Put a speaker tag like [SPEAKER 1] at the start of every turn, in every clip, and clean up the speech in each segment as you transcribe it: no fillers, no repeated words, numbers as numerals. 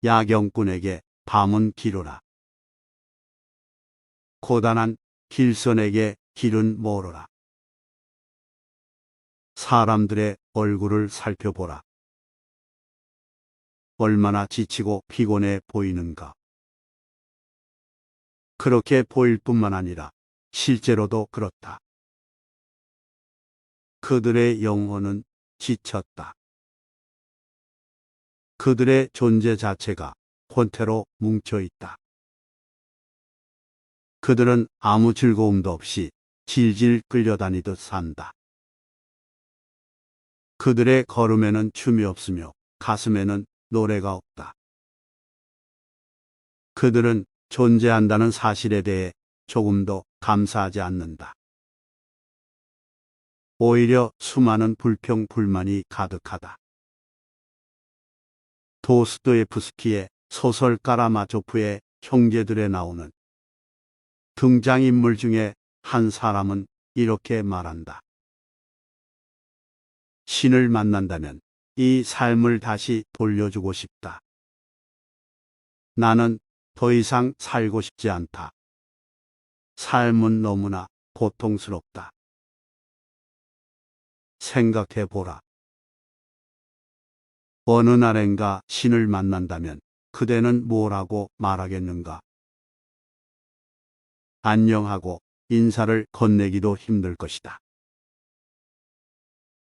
[SPEAKER 1] 야경꾼에게 밤은 길어라. 고단한 길선에게 길은 멀어라. 사람들의 얼굴을 살펴보라. 얼마나 지치고 피곤해 보이는가. 그렇게 보일 뿐만 아니라 실제로도 그렇다. 그들의 영혼은 지쳤다. 그들의 존재 자체가 혼태로 뭉쳐 있다. 그들은 아무 즐거움도 없이 질질 끌려다니듯 산다. 그들의 걸음에는 춤이 없으며 가슴에는 노래가 없다. 그들은 존재한다는 사실에 대해 조금도 감사하지 않는다. 오히려 수많은 불평, 불만이 가득하다. 도스토예프스키의 소설 까라마조프의 형제들에 나오는 등장인물 중에 한 사람은 이렇게 말한다. 신을 만난다면 이 삶을 다시 돌려주고 싶다. 나는 더 이상 살고 싶지 않다. 삶은 너무나 고통스럽다. 생각해 보라. 어느 날엔가 신을 만난다면 그대는 뭐라고 말하겠는가? 안녕하고 인사를 건네기도 힘들 것이다.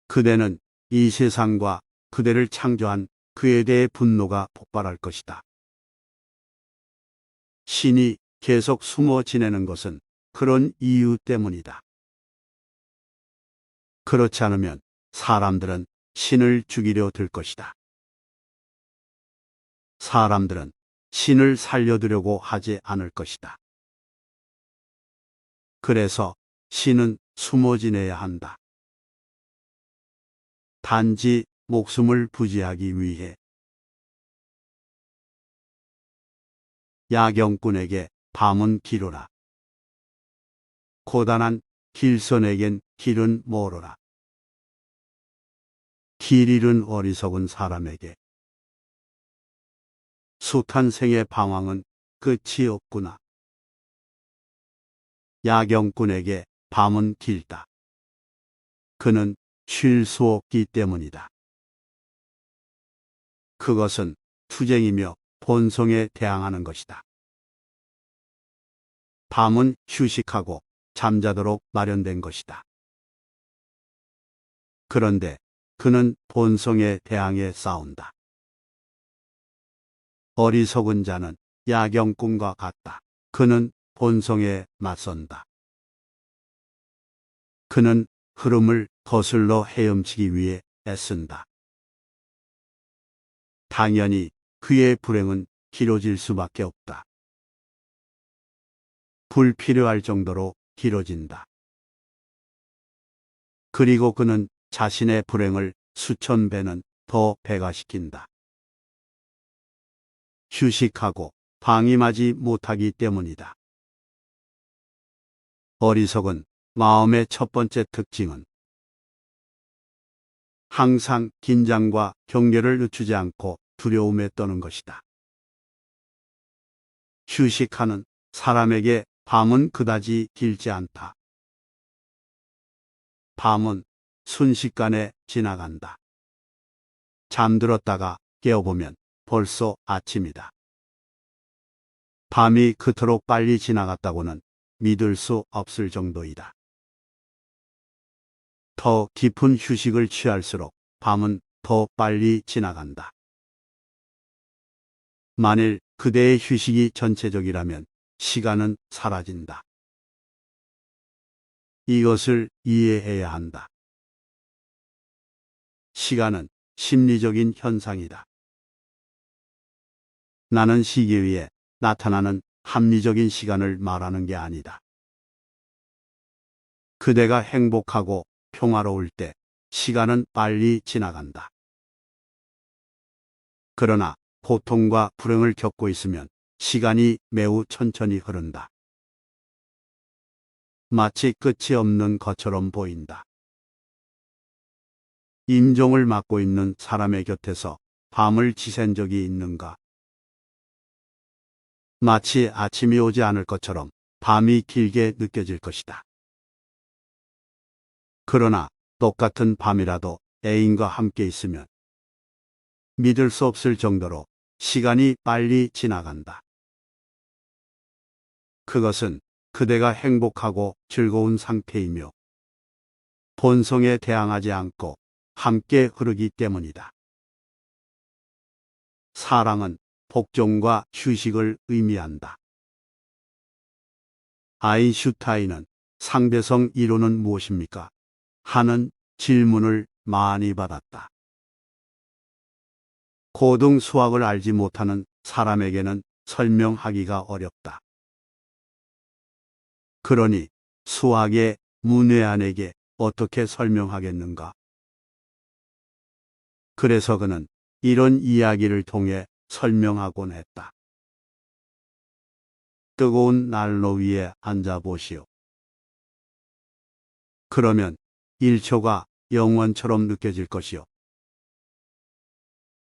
[SPEAKER 1] 그대는 이 세상과 그대를 창조한 그에 대해 분노가 폭발할 것이다. 신이 계속 숨어 지내는 것은 그런 이유 때문이다. 그렇지 않으면 사람들은 신을 죽이려 들 것이다. 사람들은 신을 살려두려고 하지 않을 것이다. 그래서 신은 숨어 지내야 한다. 단지 목숨을 부지하기 위해. 야경꾼에게 밤은 길어라. 고단한 길선에겐 길은 멀어라. 길 잃은 어리석은 사람에게 숱한 생의 방황은 끝이 없구나. 야경꾼에게 밤은 길다. 그는 쉴 수 없기 때문이다. 그것은 투쟁이며 본성에 대항하는 것이다. 밤은 휴식하고 잠자도록 마련된 것이다. 그런데 그는 본성에 대항해 싸운다. 어리석은 자는 야경꾼과 같다. 그는 본성에 맞선다. 그는 흐름을 거슬러 헤엄치기 위해 애쓴다. 당연히 그의 불행은 길어질 수밖에 없다. 불필요할 정도로 길어진다. 그리고 그는 자신의 불행을 수천 배는 더 배가시킨다. 휴식하고 방임하지 못하기 때문이다. 어리석은 마음의 첫 번째 특징은 항상 긴장과 경계를 늦추지 않고 두려움에 떠는 것이다. 휴식하는 사람에게 밤은 그다지 길지 않다. 밤은 순식간에 지나간다. 잠들었다가 깨어보면 벌써 아침이다. 밤이 그토록 빨리 지나갔다고는 믿을 수 없을 정도이다. 더 깊은 휴식을 취할수록 밤은 더 빨리 지나간다. 만일 그대의 휴식이 전체적이라면 시간은 사라진다. 이것을 이해해야 한다. 시간은 심리적인 현상이다. 나는 시계위에 나타나는 합리적인 시간을 말하는 게 아니다. 그대가 행복하고 평화로울 때 시간은 빨리 지나간다. 그러나 고통과 불행을 겪고 있으면 시간이 매우 천천히 흐른다. 마치 끝이 없는 것처럼 보인다. 임종을 맞고 있는 사람의 곁에서 밤을 지샌 적이 있는가? 마치 아침이 오지 않을 것처럼 밤이 길게 느껴질 것이다. 그러나 똑같은 밤이라도 애인과 함께 있으면 믿을 수 없을 정도로 시간이 빨리 지나간다. 그것은 그대가 행복하고 즐거운 상태이며 본성에 대항하지 않고 함께 흐르기 때문이다. 사랑은 복종과 휴식을 의미한다. 아인슈타인은 상대성 이론은 무엇입니까? 하는 질문을 많이 받았다. 고등 수학을 알지 못하는 사람에게는 설명하기가 어렵다. 그러니 수학의 문외한에게 어떻게 설명하겠는가? 그래서 그는 이런 이야기를 통해 설명하곤 했다. 뜨거운 난로 위에 앉아 보시오. 그러면 1초가 영원처럼 느껴질 것이요.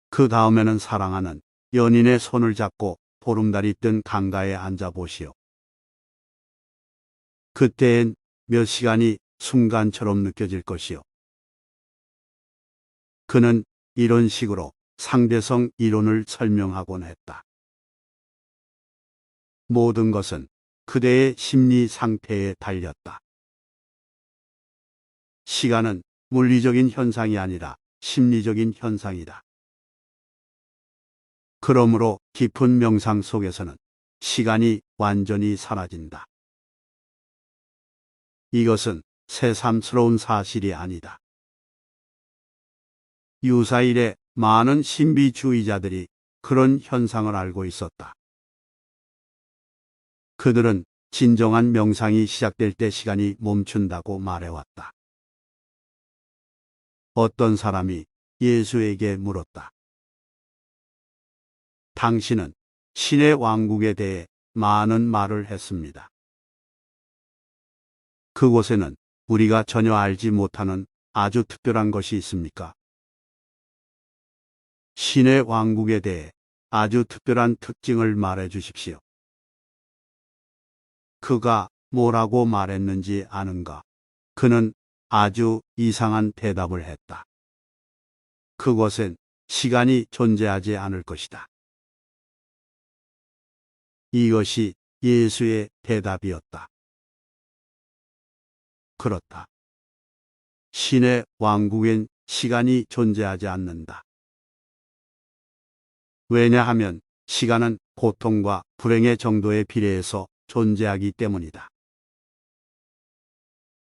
[SPEAKER 1] 그 다음에는 사랑하는 연인의 손을 잡고 보름달이 뜬 강가에 앉아 보시오. 그때엔 몇 시간이 순간처럼 느껴질 것이요. 그는 이런 식으로 상대성 이론을 설명하곤 했다. 모든 것은 그대의 심리 상태에 달렸다. 시간은 물리적인 현상이 아니라 심리적인 현상이다. 그러므로 깊은 명상 속에서는 시간이 완전히 사라진다. 이것은 새삼스러운 사실이 아니다. 유사일에 많은 신비주의자들이 그런 현상을 알고 있었다. 그들은 진정한 명상이 시작될 때 시간이 멈춘다고 말해왔다. 어떤 사람이 예수에게 물었다. 당신은 신의 왕국에 대해 많은 말을 했습니다. 그곳에는 우리가 전혀 알지 못하는 아주 특별한 것이 있습니까? 신의 왕국에 대해 아주 특별한 특징을 말해 주십시오. 그가 뭐라고 말했는지 아는가? 그는 아주 이상한 대답을 했다. 그곳엔 시간이 존재하지 않을 것이다. 이것이 예수의 대답이었다. 그렇다. 신의 왕국엔 시간이 존재하지 않는다. 왜냐하면 시간은 고통과 불행의 정도에 비례해서 존재하기 때문이다.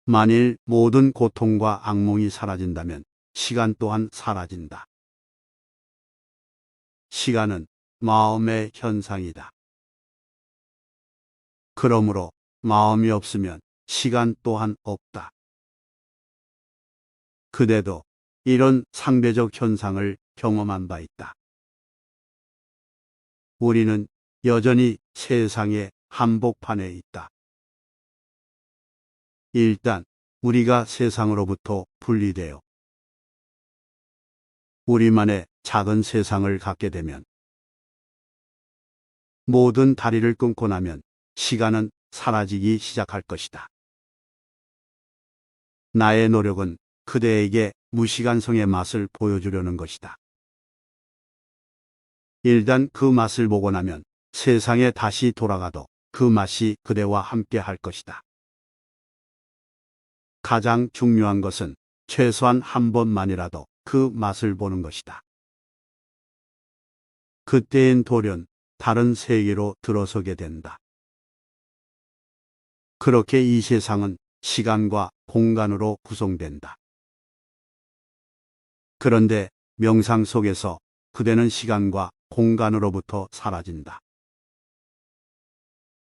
[SPEAKER 1] 만일 모든 고통과 악몽이 사라진다면 시간 또한 사라진다. 시간은 마음의 현상이다. 그러므로 마음이 없으면 시간 또한 없다. 그대도 이런 상대적 현상을 경험한 바 있다. 우리는 여전히 세상의 한복판에 있다. 일단 우리가 세상으로부터 분리되어 우리만의 작은 세상을 갖게 되면 모든 다리를 끊고 나면 시간은 사라지기 시작할 것이다. 나의 노력은 그대에게 무시간성의 맛을 보여주려는 것이다. 일단 그 맛을 보고 나면 세상에 다시 돌아가도 그 맛이 그대와 함께 할 것이다. 가장 중요한 것은 최소한 한 번만이라도 그 맛을 보는 것이다. 그때엔 돌연 다른 세계로 들어서게 된다. 그렇게 이 세상은 시간과 공간으로 구성된다. 그런데 명상 속에서 그대는 시간과 공간으로부터 사라진다.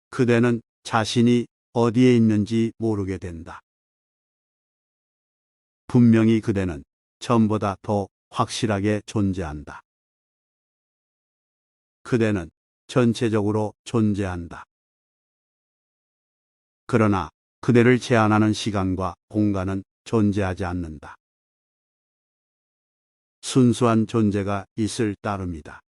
[SPEAKER 1] 그대는 자신이 어디에 있는지 모르게 된다. 분명히 그대는 전보다 더 확실하게 존재한다. 그대는 전체적으로 존재한다. 그러나 그대를 제한하는 시간과 공간은 존재하지 않는다. 순수한 존재가 있을 따름이다.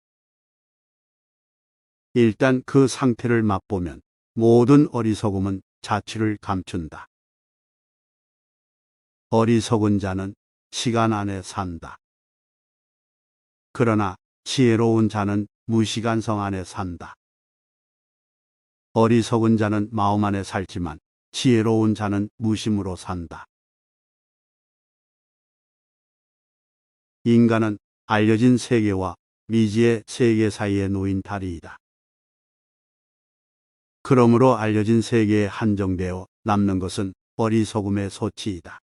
[SPEAKER 1] 일단 그 상태를 맛보면 모든 어리석음은 자취를 감춘다. 어리석은 자는 시간 안에 산다. 그러나 지혜로운 자는 무시간성 안에 산다. 어리석은 자는 마음 안에 살지만 지혜로운 자는 무심으로 산다. 인간은 알려진 세계와 미지의 세계 사이에 놓인 다리이다. 그러므로 알려진 세계에 한정되어 남는 것은 어리석음의 소치이다.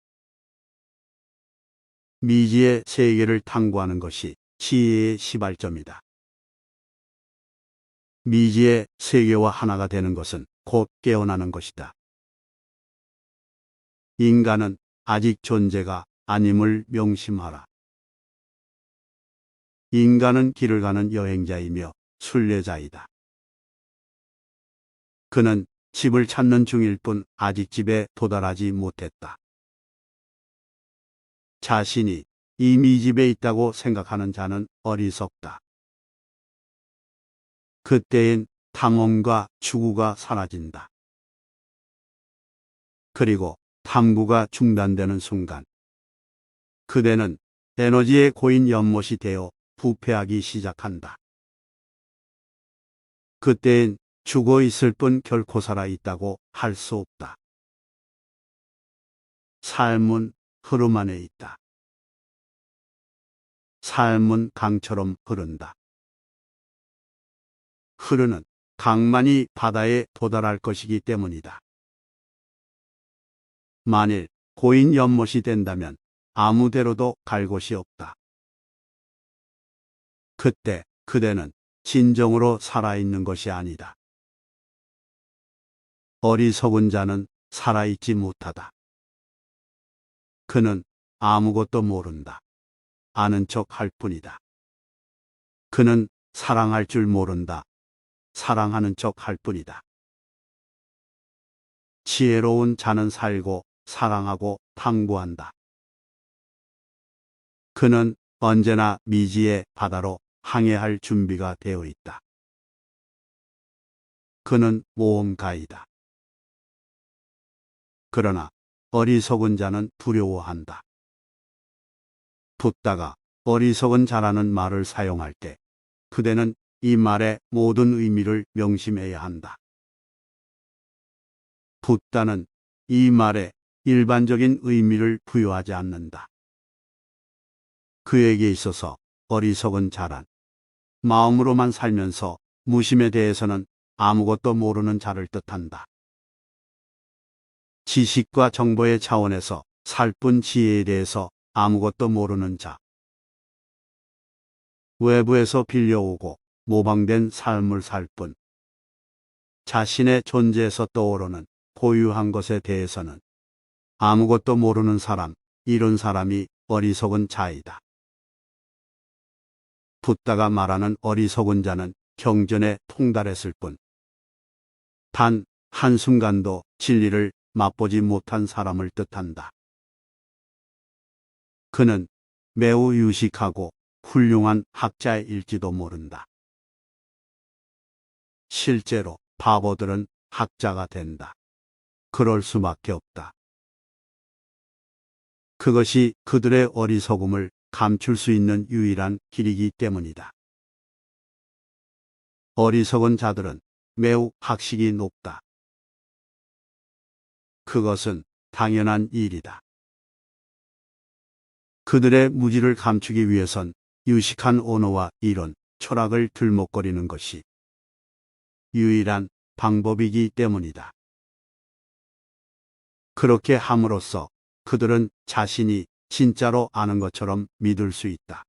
[SPEAKER 1] 미지의 세계를 탐구하는 것이 지혜의 시발점이다. 미지의 세계와 하나가 되는 것은 곧 깨어나는 것이다. 인간은 아직 존재가 아님을 명심하라. 인간은 길을 가는 여행자이며 순례자이다. 그는 집을 찾는 중일 뿐 아직 집에 도달하지 못했다. 자신이 이미 집에 있다고 생각하는 자는 어리석다. 그때엔 탐험과 추구가 사라진다. 그리고 탐구가 중단되는 순간, 그대는 에너지의 고인 연못이 되어 부패하기 시작한다. 그때엔 죽어 있을 뿐 결코 살아 있다고 할 수 없다. 삶은 흐름 안에 있다. 삶은 강처럼 흐른다. 흐르는 강만이 바다에 도달할 것이기 때문이다. 만일 고인 연못이 된다면 아무데로도 갈 곳이 없다. 그때 그대는 진정으로 살아있는 것이 아니다. 어리석은 자는 살아있지 못하다. 그는 아무것도 모른다. 아는 척 할 뿐이다. 그는 사랑할 줄 모른다. 사랑하는 척 할 뿐이다. 지혜로운 자는 살고 사랑하고 탐구한다. 그는 언제나 미지의 바다로 항해할 준비가 되어 있다. 그는 모험가이다. 그러나 어리석은 자는 두려워한다. 붓다가 어리석은 자라는 말을 사용할 때 그대는 이 말의 모든 의미를 명심해야 한다. 붓다는 이 말에 일반적인 의미를 부여하지 않는다. 그에게 있어서 어리석은 자란 마음으로만 살면서 무심에 대해서는 아무것도 모르는 자를 뜻한다. 지식과 정보의 차원에서 살 뿐 지혜에 대해서 아무것도 모르는 자. 외부에서 빌려오고 모방된 삶을 살 뿐 자신의 존재에서 떠오르는 고유한 것에 대해서는 아무것도 모르는 사람, 이런 사람이 어리석은 자이다. 붓다가 말하는 어리석은 자는 경전에 통달했을 뿐 단 한순간도 진리를 맛보지 못한 사람을 뜻한다. 그는 매우 유식하고 훌륭한 학자일지도 모른다. 실제로 바보들은 학자가 된다. 그럴 수밖에 없다. 그것이 그들의 어리석음을 감출 수 있는 유일한 길이기 때문이다. 어리석은 자들은 매우 학식이 높다. 그것은 당연한 일이다. 그들의 무지를 감추기 위해선 유식한 언어와 이론, 철학을 들먹거리는 것이 유일한 방법이기 때문이다. 그렇게 함으로써 그들은 자신이 진짜로 아는 것처럼 믿을 수 있다.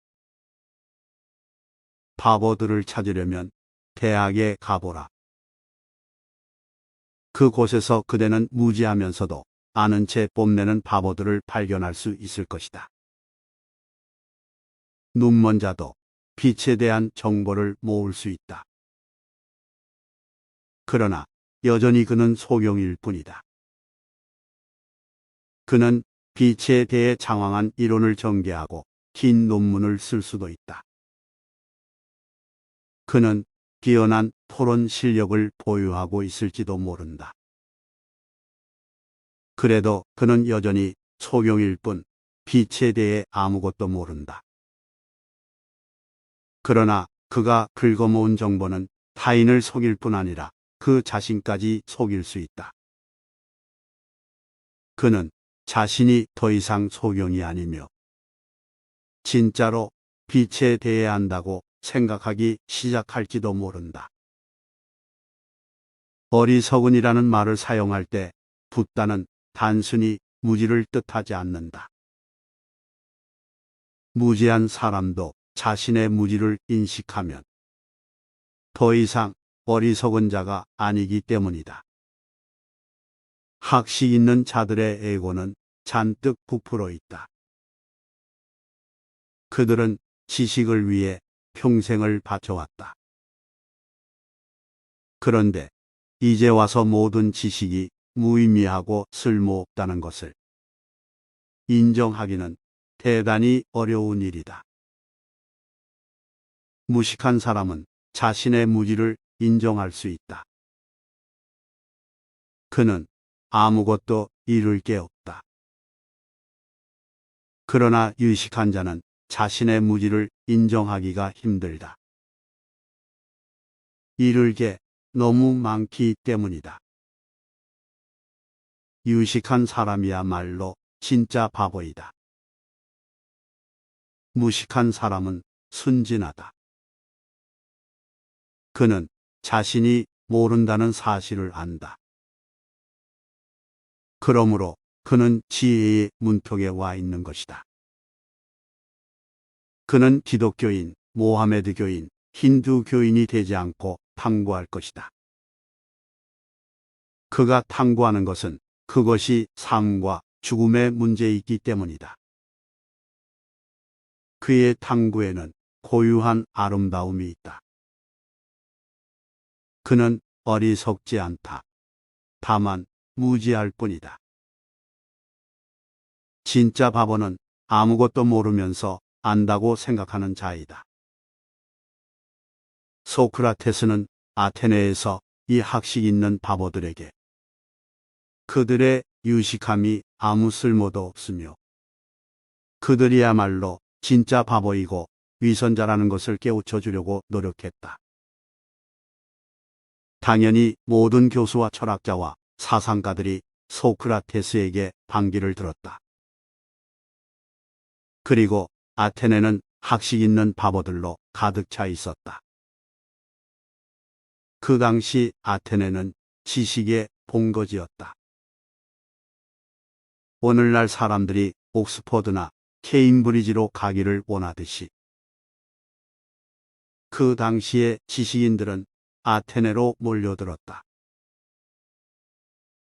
[SPEAKER 1] 바보들을 찾으려면 대학에 가보라. 그곳에서 그대는 무지하면서도 아는 채 뽐내는 바보들을 발견할 수 있을 것이다. 눈먼 자도 빛에 대한 정보를 모을 수 있다. 그러나 여전히 그는 소경일 뿐이다. 그는 빛에 대해 장황한 이론을 전개하고 긴 논문을 쓸 수도 있다. 그는 뛰어난 토론 실력을 보유하고 있을지도 모른다. 그래도 그는 여전히 소경일 뿐 빛에 대해 아무것도 모른다. 그러나 그가 긁어모은 정보는 타인을 속일 뿐 아니라 그 자신까지 속일 수 있다. 그는 자신이 더 이상 소경이 아니며 진짜로 빛에 대해 안다고 생각하기 시작할지도 모른다. 어리석은이라는 말을 사용할 때 붓다는 단순히 무지를 뜻하지 않는다. 무지한 사람도 자신의 무지를 인식하면 더 이상 어리석은 자가 아니기 때문이다. 학식 있는 자들의 에고는 잔뜩 부풀어 있다. 그들은 지식을 위해 평생을 바쳐왔다. 그런데 이제 와서 모든 지식이 무의미하고 쓸모없다는 것을 인정하기는 대단히 어려운 일이다. 무식한 사람은 자신의 무지를 인정할 수 있다. 그는 아무것도 이룰 게 없다. 그러나 유식한 자는 자신의 무지를 인정하기가 힘들다. 이룰 게 너무 많기 때문이다. 유식한 사람이야말로 진짜 바보이다. 무식한 사람은 순진하다. 그는 자신이 모른다는 사실을 안다. 그러므로 그는 지혜의 문턱에 와 있는 것이다. 그는 기독교인, 모하메드교인, 힌두교인이 되지 않고 탐구할 것이다. 그가 탐구하는 것은 그것이 삶과 죽음의 문제이기 때문이다. 그의 탐구에는 고유한 아름다움이 있다. 그는 어리석지 않다. 다만 무지할 뿐이다. 진짜 바보는 아무것도 모르면서 안다고 생각하는 자이다. 소크라테스는 아테네에서 이 학식 있는 바보들에게 그들의 유식함이 아무 쓸모도 없으며 그들이야말로 진짜 바보이고 위선자라는 것을 깨우쳐 주려고 노력했다. 당연히 모든 교수와 철학자와 사상가들이 소크라테스에게 반기를 들었다. 그리고 아테네는 학식 있는 바보들로 가득 차 있었다. 그 당시 아테네는 지식의 본거지였다. 오늘날 사람들이 옥스퍼드나 케임브리지로 가기를 원하듯이 그 당시의 지식인들은 아테네로 몰려들었다.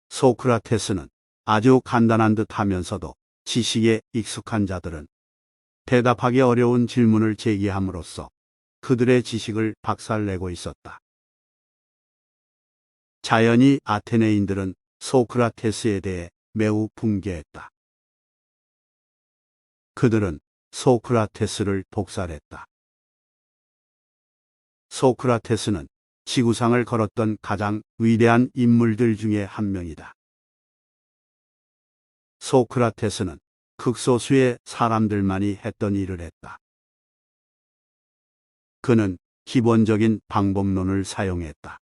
[SPEAKER 1] 소크라테스는 아주 간단한 듯 하면서도 지식에 익숙한 자들은 대답하기 어려운 질문을 제기함으로써 그들의 지식을 박살내고 있었다. 자연히 아테네인들은 소크라테스에 대해 매우 붕괴했다. 그들은 소크라테스를 독살했다. 소크라테스는 지구상을 걸었던 가장 위대한 인물들 중에 한 명이다. 소크라테스는 극소수의 사람들만이 했던 일을 했다. 그는 기본적인 방법론을 사용했다.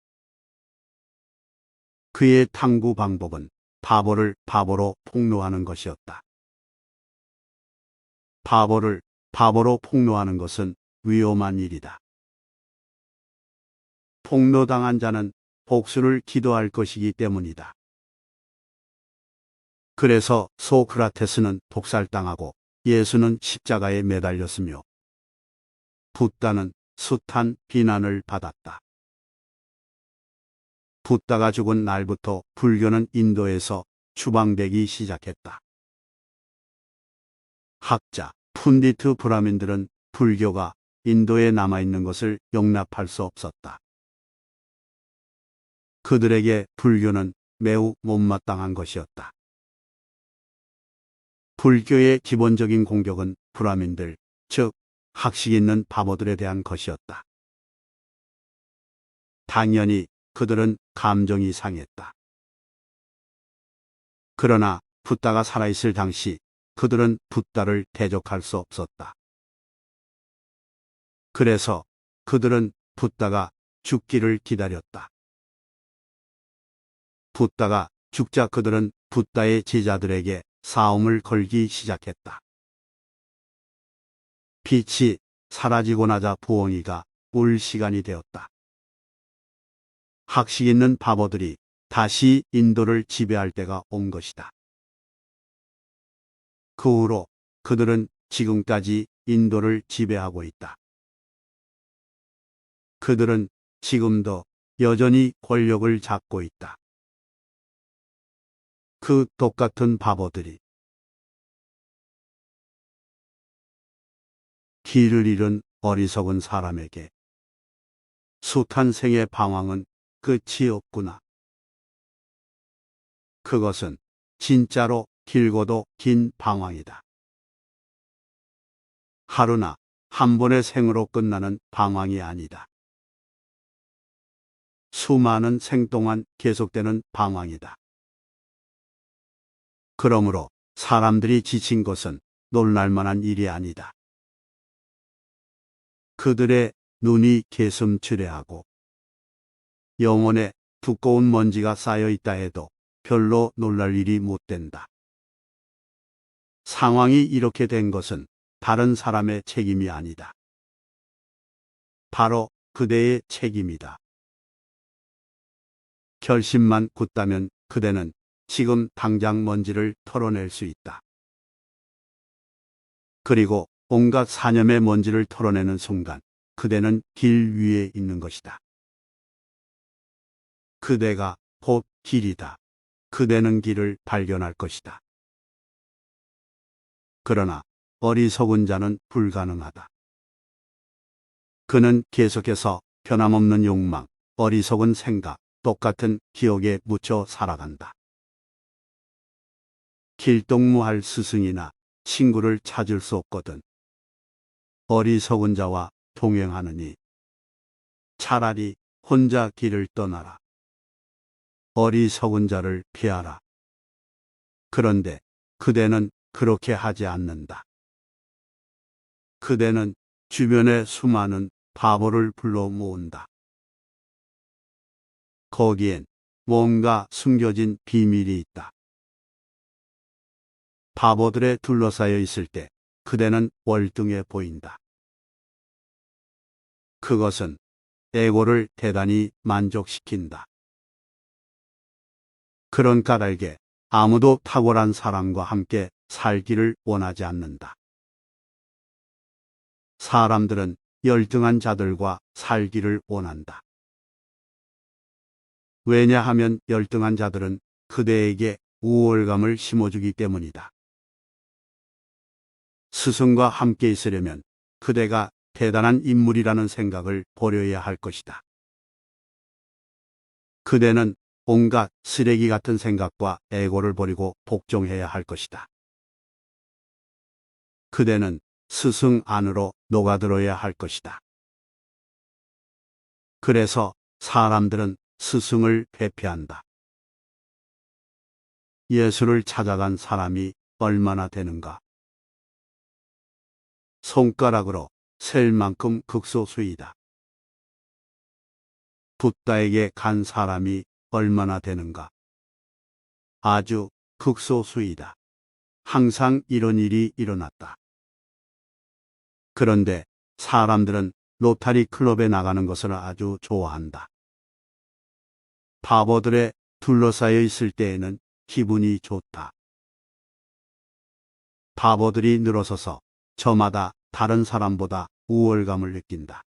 [SPEAKER 1] 그의 탐구 방법은 바보를 바보로 폭로하는 것이었다. 바보를 바보로 폭로하는 것은 위험한 일이다. 폭로당한 자는 복수를 기도할 것이기 때문이다. 그래서 소크라테스는 독살당하고 예수는 십자가에 매달렸으며 붓다는 숱한 비난을 받았다. 붓다가 죽은 날부터 불교는 인도에서 추방되기 시작했다. 학자 푼디트 브라민들은 불교가 인도에 남아있는 것을 용납할 수 없었다. 그들에게 불교는 매우 못마땅한 것이었다. 불교의 기본적인 공격은 브라민들, 즉 학식 있는 바보들에 대한 것이었다. 당연히 그들은 감정이 상했다. 그러나 붓다가 살아있을 당시 그들은 붓다를 대적할 수 없었다. 그래서 그들은 붓다가 죽기를 기다렸다. 붓다가 죽자 그들은 붓다의 제자들에게 싸움을 걸기 시작했다. 빛이 사라지고 나자 부엉이가 울 시간이 되었다. 학식 있는 바보들이 다시 인도를 지배할 때가 온 것이다. 그 후로 그들은 지금까지 인도를 지배하고 있다. 그들은 지금도 여전히 권력을 잡고 있다. 그 똑같은 바보들이 길을 잃은 어리석은 사람에게 숱한 생의 방황은 끝이 없구나. 그것은 진짜로 길고도 긴 방황이다. 하루나 한 번의 생으로 끝나는 방황이 아니다. 수많은 생 동안 계속되는 방황이다. 그러므로 사람들이 지친 것은 놀랄만한 일이 아니다. 그들의 눈이 개슴츠레하고 영혼에 두꺼운 먼지가 쌓여 있다 해도 별로 놀랄 일이 못 된다. 상황이 이렇게 된 것은 다른 사람의 책임이 아니다. 바로 그대의 책임이다. 결심만 굳다면 그대는 지금 당장 먼지를 털어낼 수 있다. 그리고 온갖 사념의 먼지를 털어내는 순간 그대는 길 위에 있는 것이다. 그대가 곧 길이다. 그대는 길을 발견할 것이다. 그러나 어리석은 자는 불가능하다. 그는 계속해서 변함없는 욕망, 어리석은 생각, 똑같은 기억에 묻혀 살아간다. 길동무할 스승이나 친구를 찾을 수 없거든 어리석은 자와 동행하느니 차라리 혼자 길을 떠나라. 어리석은 자를 피하라. 그런데 그대는 그렇게 하지 않는다. 그대는 주변에 수많은 바보를 불러 모은다. 거기엔 뭔가 숨겨진 비밀이 있다. 바보들에 둘러싸여 있을 때 그대는 월등해 보인다. 그것은 에고를 대단히 만족시킨다. 그런 까닭에 아무도 탁월한 사람과 함께 살기를 원하지 않는다. 사람들은 열등한 자들과 살기를 원한다. 왜냐하면 열등한 자들은 그대에게 우월감을 심어주기 때문이다. 스승과 함께 있으려면 그대가 대단한 인물이라는 생각을 버려야 할 것이다. 그대는 온갖 쓰레기 같은 생각과 에고를 버리고 복종해야 할 것이다. 그대는 스승 안으로 녹아들어야 할 것이다. 그래서 사람들은 스승을 회피한다. 예수를 찾아간 사람이 얼마나 되는가? 손가락으로 셀 만큼 극소수이다. 붓다에게 간 사람이 얼마나 되는가? 아주 극소수이다. 항상 이런 일이 일어났다. 그런데 사람들은 로타리 클럽에 나가는 것을 아주 좋아한다. 바보들에 둘러싸여 있을 때에는 기분이 좋다. 바보들이 늘어서서 저마다 다른 사람보다 우월감을 느낀다.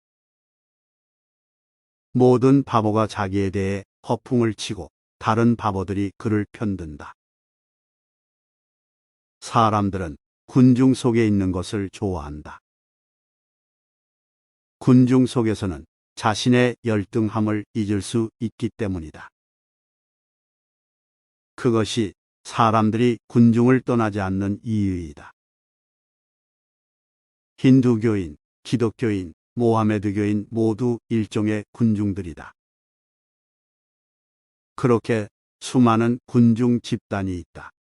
[SPEAKER 1] 모든 바보가 자기에 대해 허풍을 치고 다른 바보들이 그를 편든다. 사람들은 군중 속에 있는 것을 좋아한다. 군중 속에서는 자신의 열등함을 잊을 수 있기 때문이다. 그것이 사람들이 군중을 떠나지 않는 이유이다. 힌두교인, 기독교인, 모하메드교인 모두 일종의 군중들이다. 그렇게 수많은 군중 집단이 있다.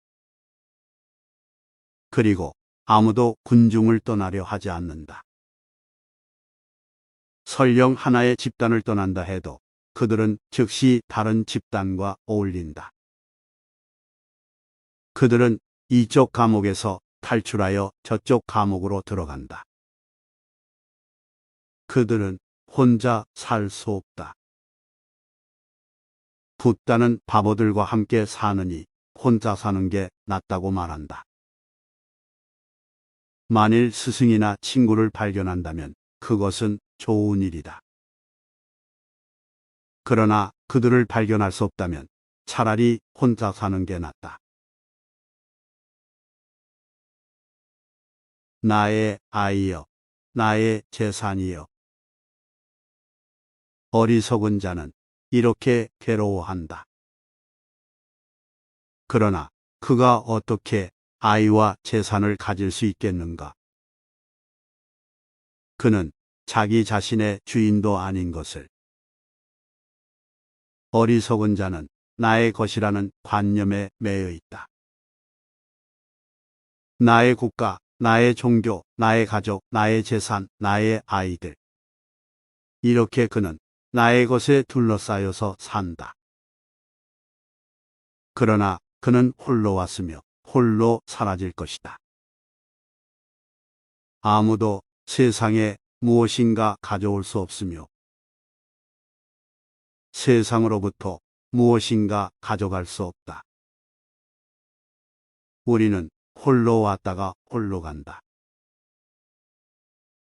[SPEAKER 1] 그리고 아무도 군중을 떠나려 하지 않는다. 설령 하나의 집단을 떠난다 해도 그들은 즉시 다른 집단과 어울린다. 그들은 이쪽 감옥에서 탈출하여 저쪽 감옥으로 들어간다. 그들은 혼자 살 수 없다. 붓다는 바보들과 함께 사느니 혼자 사는 게 낫다고 말한다. 만일 스승이나 친구를 발견한다면 그것은 좋은 일이다. 그러나 그들을 발견할 수 없다면 차라리 혼자 사는 게 낫다. 나의 아이여, 나의 재산이여. 어리석은 자는 이렇게 괴로워한다. 그러나 그가 어떻게 아이와 재산을 가질 수 있겠는가? 그는 자기 자신의 주인도 아닌 것을. 어리석은 자는 나의 것이라는 관념에 매여 있다. 나의 국가, 나의 종교, 나의 가족, 나의 재산, 나의 아이들. 이렇게 그는 나의 것에 둘러싸여서 산다. 그러나 그는 홀로 왔으며 홀로 사라질 것이다. 아무도 세상에 무엇인가 가져올 수 없으며 세상으로부터 무엇인가 가져갈 수 없다. 우리는 홀로 왔다가 홀로 간다.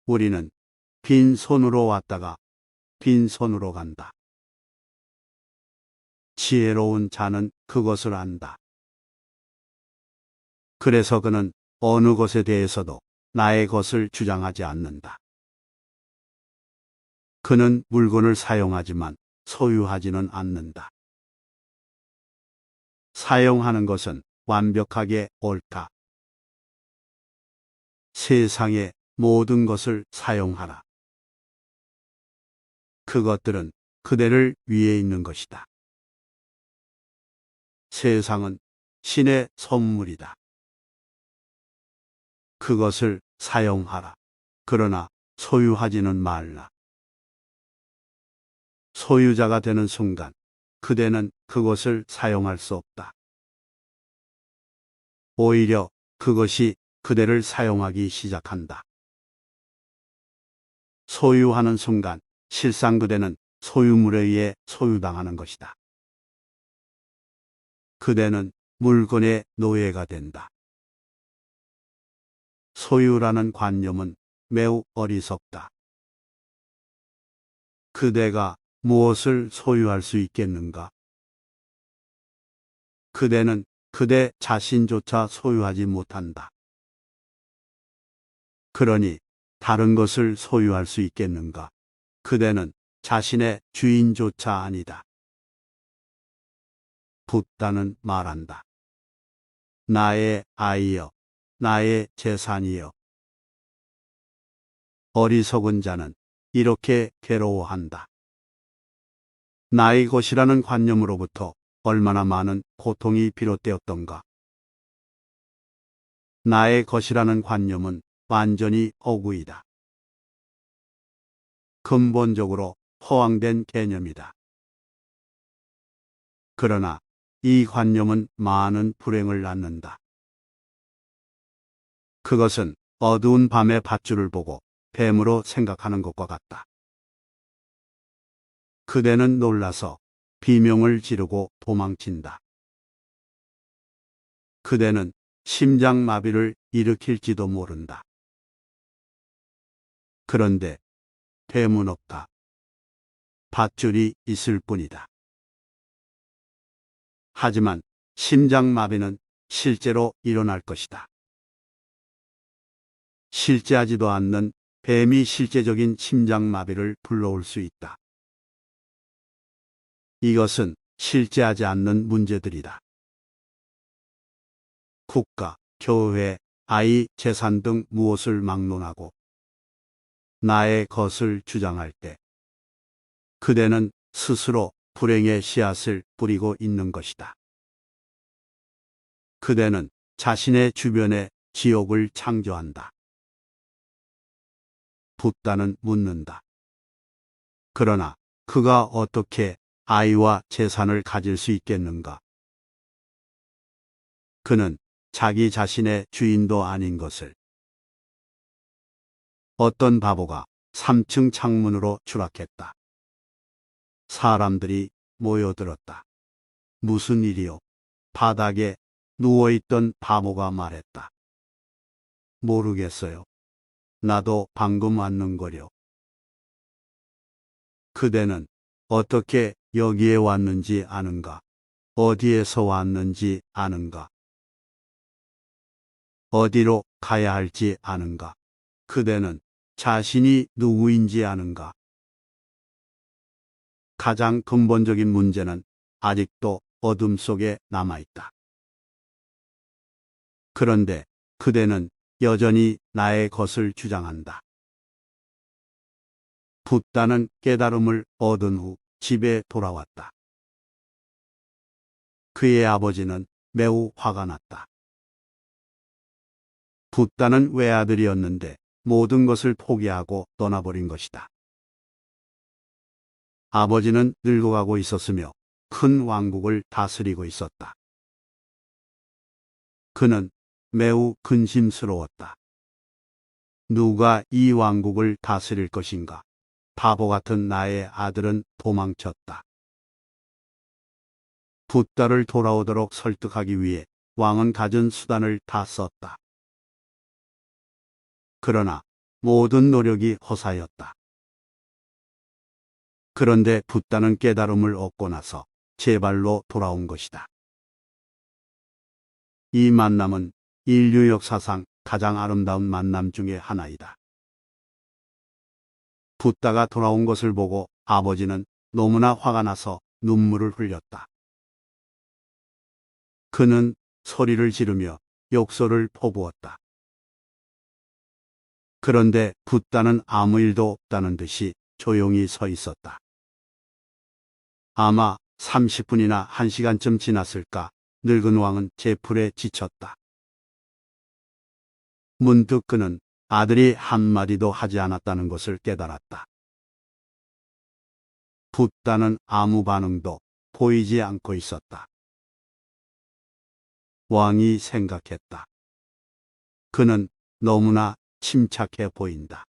[SPEAKER 1] 우리는 빈손으로 왔다가 빈손으로 간다. 지혜로운 자는 그것을 안다. 그래서 그는 어느 것에 대해서도 나의 것을 주장하지 않는다. 그는 물건을 사용하지만 소유하지는 않는다. 사용하는 것은 완벽하게 옳다. 세상의 모든 것을 사용하라. 그것들은 그대를 위해 있는 것이다. 세상은 신의 선물이다. 그것을 사용하라. 그러나 소유하지는 말라. 소유자가 되는 순간 그대는 그것을 사용할 수 없다. 오히려 그것이 그대를 사용하기 시작한다. 소유하는 순간 실상 그대는 소유물에 의해 소유당하는 것이다. 그대는 물건의 노예가 된다. 소유라는 관념은 매우 어리석다. 그대가 무엇을 소유할 수 있겠는가? 그대는 그대 자신조차 소유하지 못한다. 그러니 다른 것을 소유할 수 있겠는가? 그대는 자신의 주인조차 아니다. 붓다는 말한다. 나의 아이여, 나의 재산이여. 어리석은 자는 이렇게 괴로워한다. 나의 것이라는 관념으로부터 얼마나 많은 고통이 비롯되었던가. 나의 것이라는 관념은 완전히 허구이다. 근본적으로 허황된 개념이다. 그러나 이 관념은 많은 불행을 낳는다. 그것은 어두운 밤의 밧줄을 보고 뱀으로 생각하는 것과 같다. 그대는 놀라서 비명을 지르고 도망친다. 그대는 심장마비를 일으킬지도 모른다. 그런데 뱀은 없다. 밧줄이 있을 뿐이다. 하지만 심장마비는 실제로 일어날 것이다. 실제하지도 않는 뱀이 실제적인 심장마비를 불러올 수 있다. 이것은 실제하지 않는 문제들이다. 국가, 교회, 아이, 재산 등 무엇을 막론하고 나의 것을 주장할 때 그대는 스스로 불행의 씨앗을 뿌리고 있는 것이다. 그대는 자신의 주변에 지옥을 창조한다. 붓다는 묻는다. 그러나 그가 어떻게 아이와 재산을 가질 수 있겠는가? 그는 자기 자신의 주인도 아닌 것을. 어떤 바보가 3층 창문으로 추락했다. 사람들이 모여들었다. 무슨 일이요? 바닥에 누워있던 바보가 말했다. 모르겠어요. 나도 방금 왔는거려. 그대는 어떻게 여기에 왔는지 아는가? 어디에서 왔는지 아는가? 어디로 가야 할지 아는가? 그대는 자신이 누구인지 아는가? 가장 근본적인 문제는 아직도 어둠 속에 남아있다. 그런데 그대는 여전히 나의 것을 주장한다. 붓다는 깨달음을 얻은 후 집에 돌아왔다. 그의 아버지는 매우 화가 났다. 붓다는 외아들이었는데 모든 것을 포기하고 떠나버린 것이다. 아버지는 늙어가고 있었으며 큰 왕국을 다스리고 있었다. 그는 매우 근심스러웠다. 누가 이 왕국을 다스릴 것인가? 바보 같은 나의 아들은 도망쳤다. 붓다를 돌아오도록 설득하기 위해 왕은 갖은 수단을 다 썼다. 그러나 모든 노력이 허사였다. 그런데 붓다는 깨달음을 얻고 나서 제발로 돌아온 것이다. 이 만남은 인류 역사상 가장 아름다운 만남 중의 하나이다. 붓다가 돌아온 것을 보고 아버지는 너무나 화가 나서 눈물을 흘렸다. 그는 소리를 지르며 욕설을 퍼부었다. 그런데 붓다는 아무 일도 없다는 듯이 조용히 서 있었다. 아마 30분이나 1시간쯤 지났을까 늙은 왕은 제풀에 지쳤다. 문득 그는 아들이 한마디도 하지 않았다는 것을 깨달았다. 붓다는 아무 반응도 보이지 않고 있었다. 왕이 생각했다. 그는 너무나 침착해 보인다.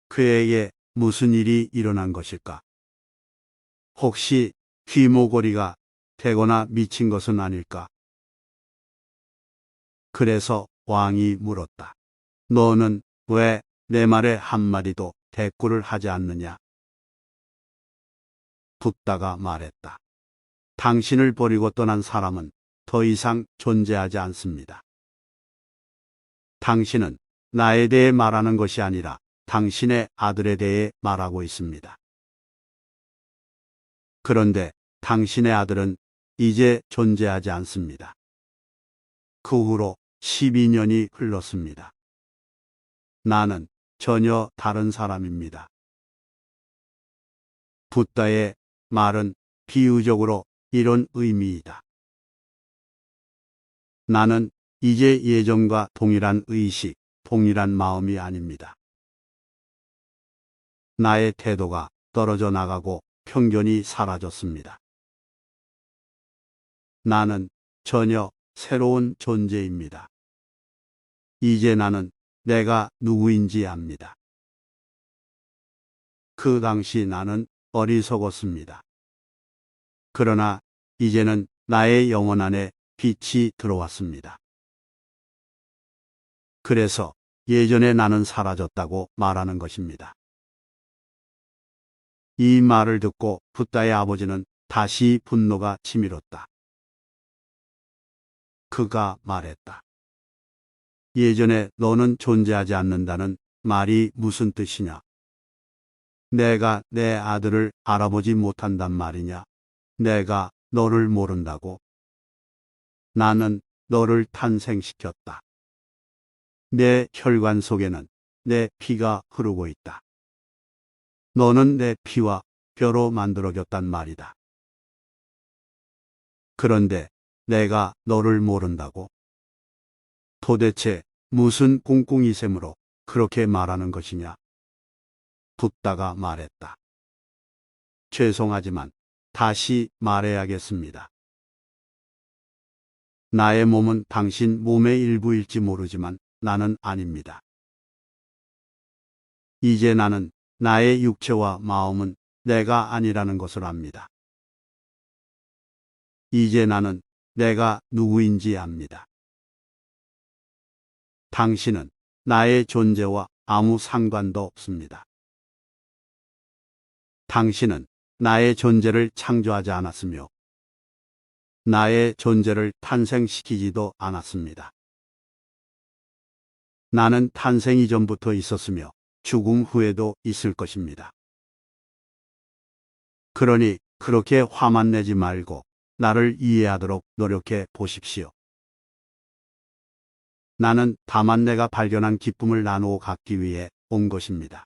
[SPEAKER 1] 그에게 무슨 일이 일어난 것일까? 혹시 귀모거리가 되거나 미친 것은 아닐까? 그래서 왕이 물었다. 너는 왜 내 말에 한마디도 대꾸를 하지 않느냐? 붓다가 말했다. 당신을 버리고 떠난 사람은 더 이상 존재하지 않습니다. 당신은 나에 대해 말하는 것이 아니라 당신의 아들에 대해 말하고 있습니다. 그런데 당신의 아들은 이제 존재하지 않습니다. 그 후로 12년이 흘렀습니다. 나는 전혀 다른 사람입니다. 붓다의 말은 비유적으로 이런 의미이다. 나는 이제 예전과 동일한 의식, 동일한 마음이 아닙니다. 나의 태도가 떨어져 나가고 편견이 사라졌습니다. 나는 전혀 새로운 존재입니다. 이제 나는 내가 누구인지 압니다. 그 당시 나는 어리석었습니다. 그러나 이제는 나의 영혼 안에 빛이 들어왔습니다. 그래서 예전에 나는 사라졌다고 말하는 것입니다. 이 말을 듣고 붓다의 아버지는 다시 분노가 치밀었다. 그가 말했다. 예전에 너는 존재하지 않는다는 말이 무슨 뜻이냐? 내가 내 아들을 알아보지 못한단 말이냐? 내가 너를 모른다고? 나는 너를 탄생시켰다. 내 혈관 속에는 내 피가 흐르고 있다. 너는 내 피와 뼈로 만들어졌단 말이다. 그런데 내가 너를 모른다고? 도대체 무슨 꿍꿍이 셈으로 그렇게 말하는 것이냐? 붓다가 말했다. 죄송하지만 다시 말해야겠습니다. 나의 몸은 당신 몸의 일부일지 모르지만 나는 아닙니다. 이제 나는 나의 육체와 마음은 내가 아니라는 것을 압니다. 이제 나는 내가 누구인지 압니다. 당신은 나의 존재와 아무 상관도 없습니다. 당신은 나의 존재를 창조하지 않았으며 나의 존재를 탄생시키지도 않았습니다. 나는 탄생 이전부터 있었으며 죽음 후에도 있을 것입니다. 그러니 그렇게 화만 내지 말고 나를 이해하도록 노력해 보십시오. 나는 다만 내가 발견한 기쁨을 나누어 갖기 위해 온 것입니다.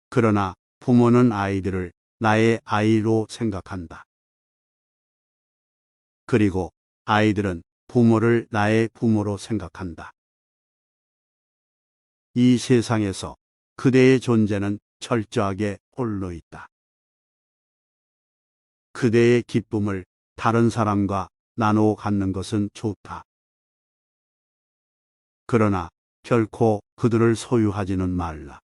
[SPEAKER 1] 그러나 부모는 아이들을 나의 아이로 생각한다. 그리고 아이들은 부모를 나의 부모로 생각한다. 이 세상에서 그대의 존재는 철저하게 홀로 있다. 그대의 기쁨을 다른 사람과 나누어 갖는 것은 좋다. 그러나 결코 그들을 소유하지는 말라.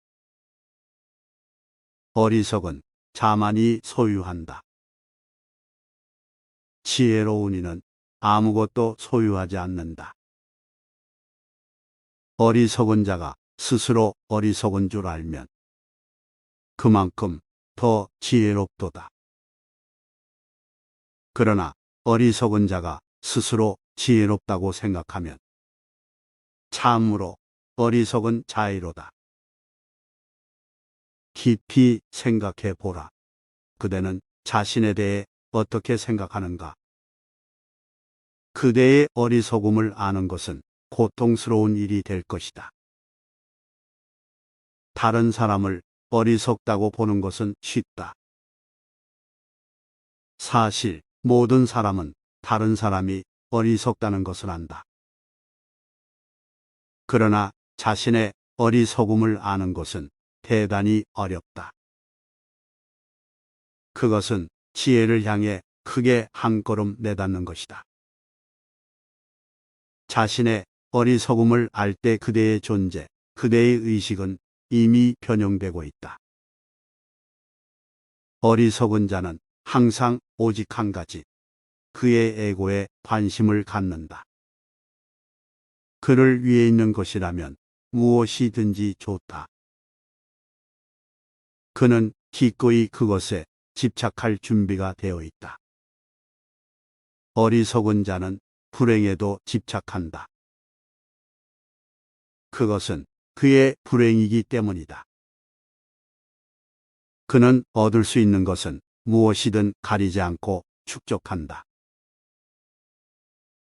[SPEAKER 1] 어리석은 자만이 소유한다. 지혜로운 이는 아무것도 소유하지 않는다. 어리석은 자가 스스로 어리석은 줄 알면 그만큼 더 지혜롭도다. 그러나 어리석은 자가 스스로 지혜롭다고 생각하면 참으로 어리석은 자이로다. 깊이 생각해 보라. 그대는 자신에 대해 어떻게 생각하는가? 그대의 어리석음을 아는 것은 고통스러운 일이 될 것이다. 다른 사람을 어리석다고 보는 것은 쉽다. 사실 모든 사람은 다른 사람이 어리석다는 것을 안다. 그러나 자신의 어리석음을 아는 것은 대단히 어렵다. 그것은 지혜를 향해 크게 한 걸음 내닫는 것이다. 자신의 어리석음을 알 때 그대의 존재, 그대의 의식은 이미 변형되고 있다. 어리석은 자는 항상 오직 한 가지, 그의 에고에 관심을 갖는다. 그를 위해 있는 것이라면 무엇이든지 좋다. 그는 기꺼이 그것에 집착할 준비가 되어 있다. 어리석은 자는 불행에도 집착한다. 그것은 그의 불행이기 때문이다. 그는 얻을 수 있는 것은 무엇이든 가리지 않고 축적한다.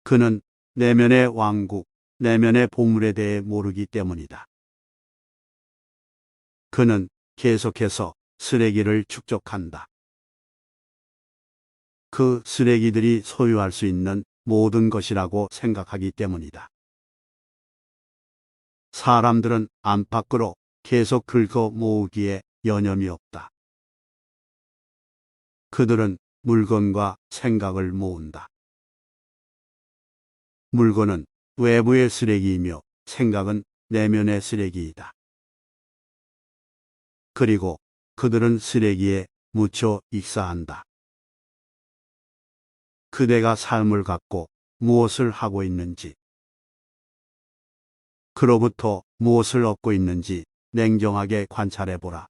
[SPEAKER 1] 그는 내면의 왕국, 내면의 보물에 대해 모르기 때문이다. 그는 계속해서 쓰레기를 축적한다. 그 쓰레기들이 소유할 수 있는 모든 것이라고 생각하기 때문이다. 사람들은 안팎으로 계속 긁어 모으기에 여념이 없다. 그들은 물건과 생각을 모은다. 물건은 외부의 쓰레기이며 생각은 내면의 쓰레기이다. 그리고 그들은 쓰레기에 묻혀 익사한다. 그대가 삶을 갖고 무엇을 하고 있는지, 그로부터 무엇을 얻고 있는지 냉정하게 관찰해보라.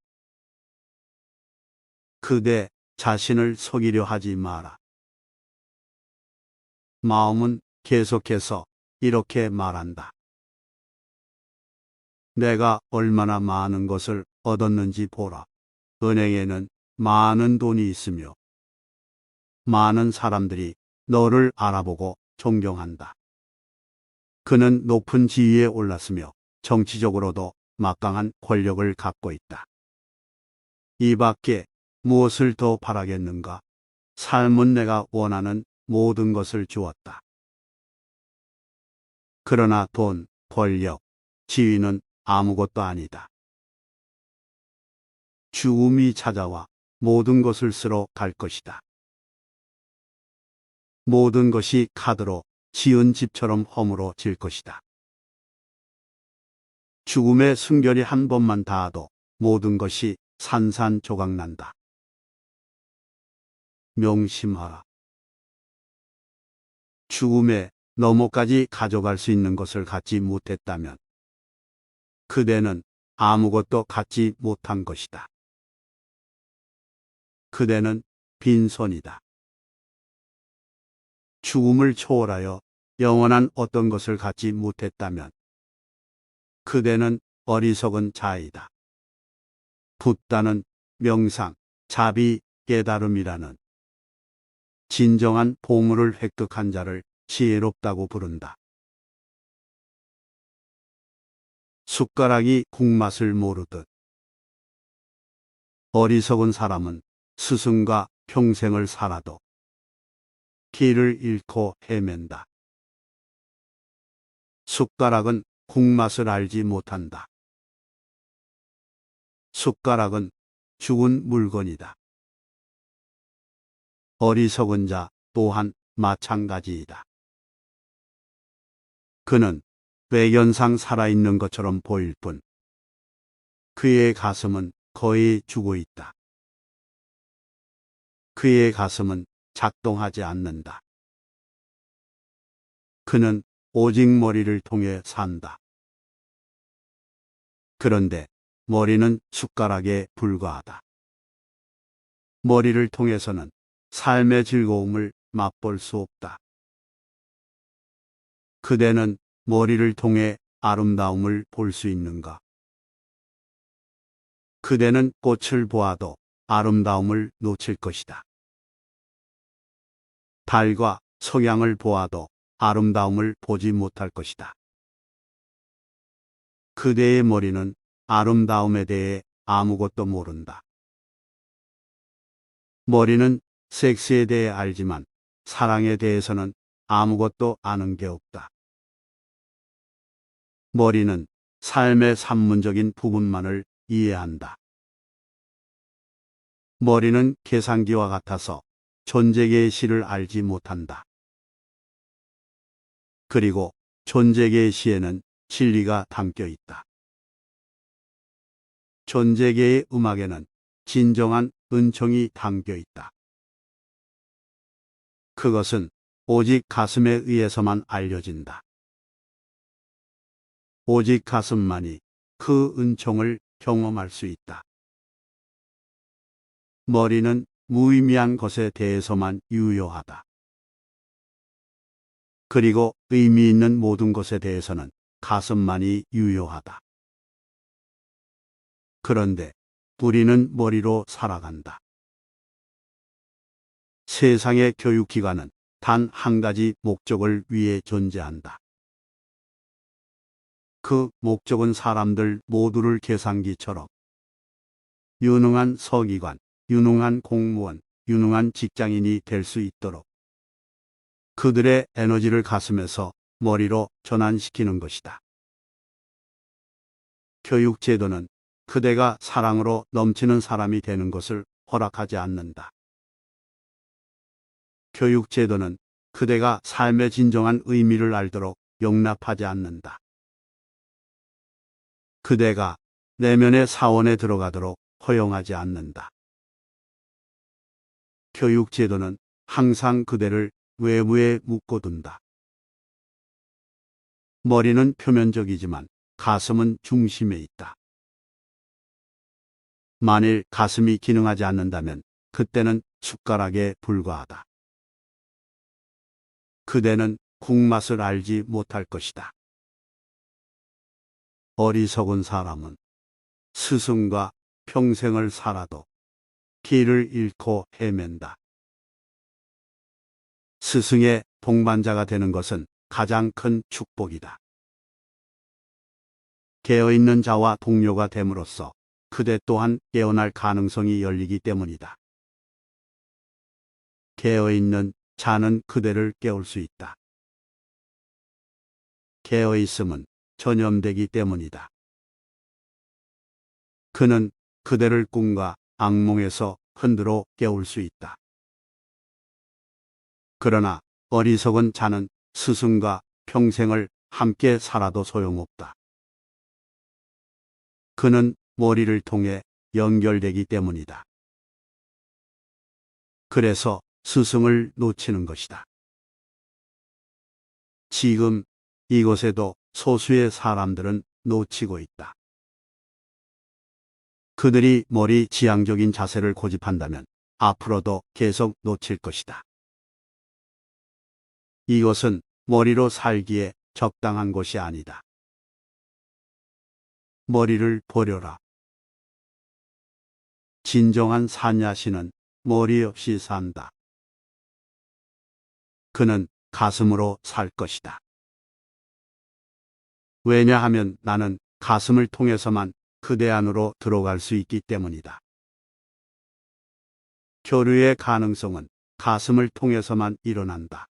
[SPEAKER 1] 그대 자신을 속이려 하지 마라. 마음은 계속해서 이렇게 말한다. 내가 얼마나 많은 것을 얻었는지 보라. 은행에는 많은 돈이 있으며 많은 사람들이 너를 알아보고 존경한다. 그는 높은 지위에 올랐으며 정치적으로도 막강한 권력을 갖고 있다. 이 밖에 무엇을 더 바라겠는가? 삶은 내가 원하는 모든 것을 주었다. 그러나 돈, 권력, 지위는 아무것도 아니다. 죽음이 찾아와 모든 것을 쓸어 갈 것이다. 모든 것이 카드로 지은 집처럼 허물어질 것이다. 죽음의 순결이 한 번만 닿아도 모든 것이 산산조각난다. 명심하라. 죽음의 너머까지 가져갈 수 있는 것을 갖지 못했다면 그대는 아무것도 갖지 못한 것이다. 그대는 빈손이다. 죽음을 초월하여 영원한 어떤 것을 갖지 못했다면 그대는 어리석은 자이다. 붓다는 명상, 자비, 깨달음이라는 진정한 보물을 획득한 자를 지혜롭다고 부른다. 숟가락이 국맛을 모르듯 어리석은 사람은 스승과 평생을 살아도 길을 잃고 헤맨다. 숟가락은 국맛을 알지 못한다. 숟가락은 죽은 물건이다. 어리석은 자 또한 마찬가지이다. 그는 외견상 살아있는 것처럼 보일 뿐 그의 가슴은 거의 죽어 있다. 그의 가슴은 작동하지 않는다. 그는 오직 머리를 통해 산다. 그런데 머리는 숟가락에 불과하다. 머리를 통해서는 삶의 즐거움을 맛볼 수 없다. 그대는 머리를 통해 아름다움을 볼 수 있는가? 그대는 꽃을 보아도 아름다움을 놓칠 것이다. 달과 석양을 보아도 아름다움을 보지 못할 것이다. 그대의 머리는 아름다움에 대해 아무것도 모른다. 머리는 섹스에 대해 알지만 사랑에 대해서는 아무것도 아는 게 없다. 머리는 삶의 산문적인 부분만을 이해한다. 머리는 계산기와 같아서 존재계의 시를 알지 못한다. 그리고 존재계의 시에는 진리가 담겨 있다. 존재계의 음악에는 진정한 은총이 담겨 있다. 그것은 오직 가슴에 의해서만 알려진다. 오직 가슴만이 그 은총을 경험할 수 있다. 머리는 무의미한 것에 대해서만 유효하다. 그리고 의미 있는 모든 것에 대해서는 가슴만이 유효하다. 그런데 우리는 머리로 살아간다. 세상의 교육기관은 단 한 가지 목적을 위해 존재한다. 그 목적은 사람들 모두를 계산기처럼 유능한 서기관, 유능한 공무원, 유능한 직장인이 될 수 있도록 그들의 에너지를 가슴에서 머리로 전환시키는 것이다. 교육제도는 그대가 사랑으로 넘치는 사람이 되는 것을 허락하지 않는다. 교육제도는 그대가 삶의 진정한 의미를 알도록 용납하지 않는다. 그대가 내면의 사원에 들어가도록 허용하지 않는다. 교육제도는 항상 그대를 외부에 묶어둔다. 머리는 표면적이지만 가슴은 중심에 있다. 만일 가슴이 기능하지 않는다면 그때는 숟가락에 불과하다. 그대는 국맛을 알지 못할 것이다. 어리석은 사람은 스승과 평생을 살아도 길을 잃고 헤맨다. 스승의 동반자가 되는 것은 가장 큰 축복이다. 깨어있는 자와 동료가 됨으로써 그대 또한 깨어날 가능성이 열리기 때문이다. 깨어있는 자는 그대를 깨울 수 있다. 깨어있음은 전염되기 때문이다. 그는 그대를 꿈과 악몽에서 흔들어 깨울 수 있다. 그러나 어리석은 자는 스승과 평생을 함께 살아도 소용없다. 그는 머리를 통해 연결되기 때문이다. 그래서 스승을 놓치는 것이다. 지금 이곳에도 소수의 사람들은 놓치고 있다. 그들이 머리 지향적인 자세를 고집한다면 앞으로도 계속 놓칠 것이다. 이것은 머리로 살기에 적당한 곳이 아니다. 머리를 버려라. 진정한 사냐시는 머리 없이 산다. 그는 가슴으로 살 것이다. 왜냐하면 나는 가슴을 통해서만 그대 안으로 들어갈 수 있기 때문이다. 교류의 가능성은 가슴을 통해서만 일어난다.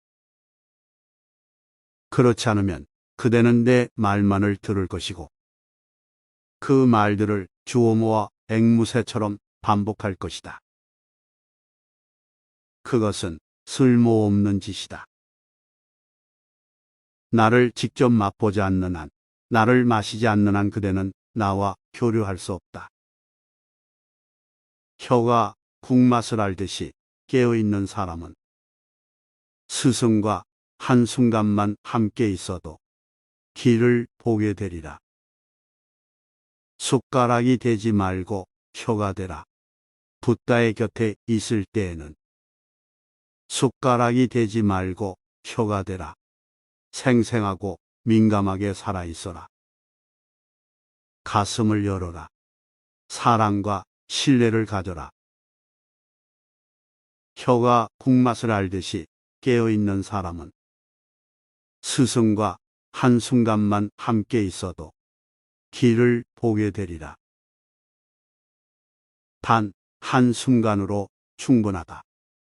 [SPEAKER 1] 그렇지 않으면 그대는 내 말만을 들을 것이고 그 말들을 주어모아 앵무새처럼 반복할 것이다. 그것은 쓸모없는 짓이다. 나를 직접 맛보지 않는 한, 나를 마시지 않는 한 그대는 나와 교류할 수 없다. 혀가 국맛을 알듯이 깨어있는 사람은 스승과 한순간만 함께 있어도 길을 보게 되리라. 숟가락이 되지 말고 혀가 되라. 붓다의 곁에 있을 때에는 숟가락이 되지 말고 혀가 되라. 생생하고 민감하게 살아있어라. 가슴을 열어라. 사랑과 신뢰를 가져라. 혀가 국맛을 알듯이 깨어있는 사람은 스승과 한순간만 함께 있어도 길을 보게 되리라. 단 한순간으로 충분하다.